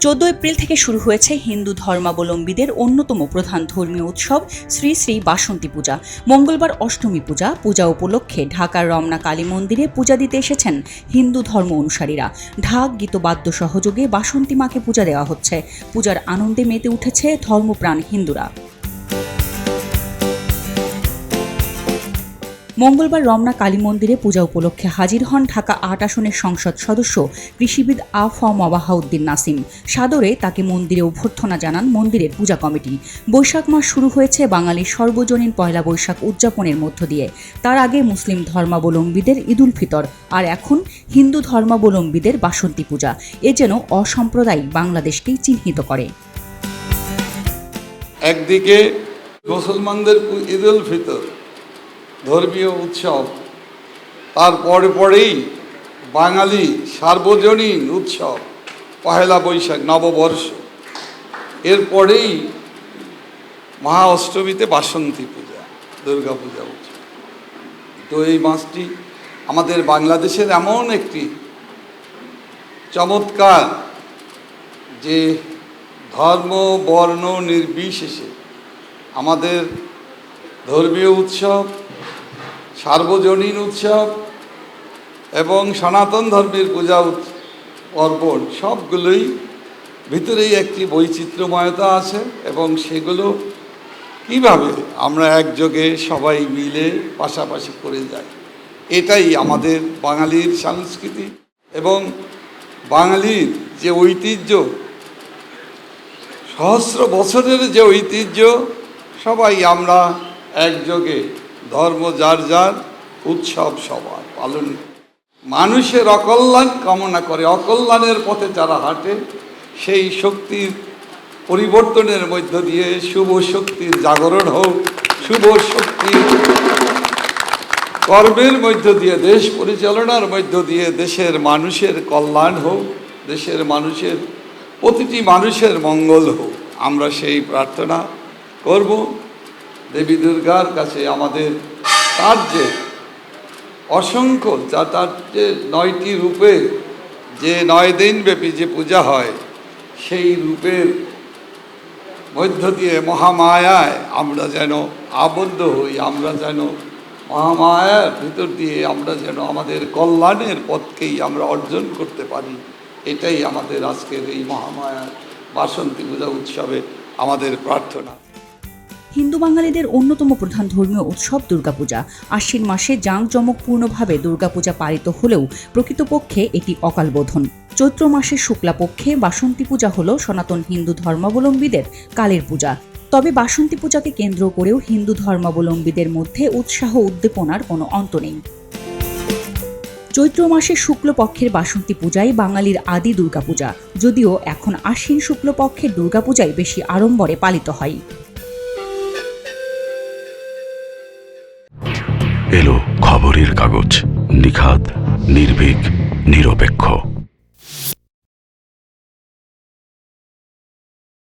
14 April থেকে শুরু হয়েছে হিন্দু ধর্মাবলম্বীদের অন্যতম প্রধান ধর্মীয় উৎসব শ্রী শ্রী বাসন্তী পূজা। মঙ্গলবার অষ্টমী পূজা উপলক্ষে ঢাকার রমনা কালী মন্দিরে পূজা দিতে এসেছেন হিন্দু ধর্ম অনুসারীরা। ঢাক গীতবাদ্য সহযোগে বাসন্তী মাকে পূজা দেওয়া হচ্ছে। পূজার আনন্দে মেতে উঠেছে ধর্মপ্রাণ হিন্দুরা। মঙ্গলবার রমনা কালী মন্দিরে পূজা উপলক্ষে হাজির হন ঢাকা ৮ আসনের সংসদ সদস্য কৃষিবিদ আ.ফ.মবাহাউদ্দিন নাসিম। সাদরে তাকে মন্দিরে অভ্যর্থনা জানান মন্দিরের পূজা কমিটি। বৈশাখ মাস শুরু হয়েছে বাঙালির সর্বজনীন পয়লা বৈশাখ উদযাপনের মধ্য দিয়ে। তার আগে মুসলিম ধর্মাবলম্বীদের ঈদুল ফিতর, আর এখন হিন্দু ধর্মাবলম্বীদের বাসন্তী পূজা। এ যেন অসাম্প্রদায়িক বাংলাদেশকেই চিহ্নিত করে। একদিকে মুসলমানদের ঈদুল ফিতর ধর্মীয় উৎসব, তার পরেই বাঙালি সার্বজনীন উৎসব পহেলা বৈশাখ নববর্ষ, এরপরেই মহা অষ্টমীতে বাসন্তী পূজা, দুর্গা পূজা উৎসব। তো এই মাসটি আমাদের বাংলাদেশের এমন একটি চমৎকার, যে ধর্ম বর্ণ নির্বিশেষে আমাদের ধর্মীয় উৎসব, সার্বজনীন উৎসব এবং সনাতন ধর্মের পূজা পার্বণ সবগুলোই ভিতরেই একটি বৈচিত্র্যময়তা আছে, এবং সেগুলো কিভাবে আমরা একযোগে সবাই মিলে পাশাপাশি করে যাই, এটাই আমাদের বাঙালির সংস্কৃতি এবং বাঙালির যে ঐতিহ্য, সহস্র বছরের যে ঐতিহ্য, সবাই আমরা একযোগে ধর্ম যার যার, উৎসব সবার পালন। মানুষের অকল্যাণ কামনা করে, অকল্যাণের পথে যারা হাঁটে, সেই শক্তির পরিবর্তনের মধ্য দিয়ে শুভ শক্তির জাগরণ হোক, শুভ শক্তির কর্মের মধ্য দিয়ে, দেশ পরিচালনার মধ্য দিয়ে দেশের মানুষের কল্যাণ হোক, দেশের মানুষের প্রতিটি মানুষের মঙ্গল হোক। আমরা সেই প্রার্থনা করব দেবী দুর্গার কাছে। আমাদের তার যে অসংখ্য, তার যে 9টি রূপে, যে 9 দিনব্যাপী যে পূজা হয়, সেই রূপের মধ্য দিয়ে মহামায়ায় আমরা যেন আবদ্ধ হই, আমরা যেন মহামায়ার ভিতর দিয়ে আমরা যেন আমাদের কল্যাণের পথকেই আমরা অর্জন করতে পারি। এটাই আমাদের আজকের এই মহামায়ার বাসন্তী পূজা উৎসবে আমাদের প্রার্থনা। হিন্দু বাঙালিদের অন্যতম প্রধান ধর্মীয় উৎসব দুর্গাপূজা। আশ্বিন মাসে জাঁকজমকপূর্ণভাবে দুর্গাপূজা পালিত হলেও প্রকৃতপক্ষে এটি অকালবোধন। চৈত্র মাসের শুক্লাপক্ষে বাসন্তী পূজা হল সনাতন হিন্দু ধর্মাবলম্বীদের কালের পূজা। তবে বাসন্তী পূজাকে কেন্দ্র করেও হিন্দু ধর্মাবলম্বীদের মধ্যে উৎসাহ উদ্দীপনার কোনো অন্ত নেই। চৈত্র মাসের শুক্লপক্ষের বাসন্তী পূজাই বাঙালির আদি দুর্গাপূজা, যদিও এখন আশ্বিন শুক্লপক্ষের দুর্গাপূজাই বেশি আড়ম্বরে পালিত হয়। এলো খবরের কাগজ, নিখাদ, নির্ভীক, নিরপেক্ষ।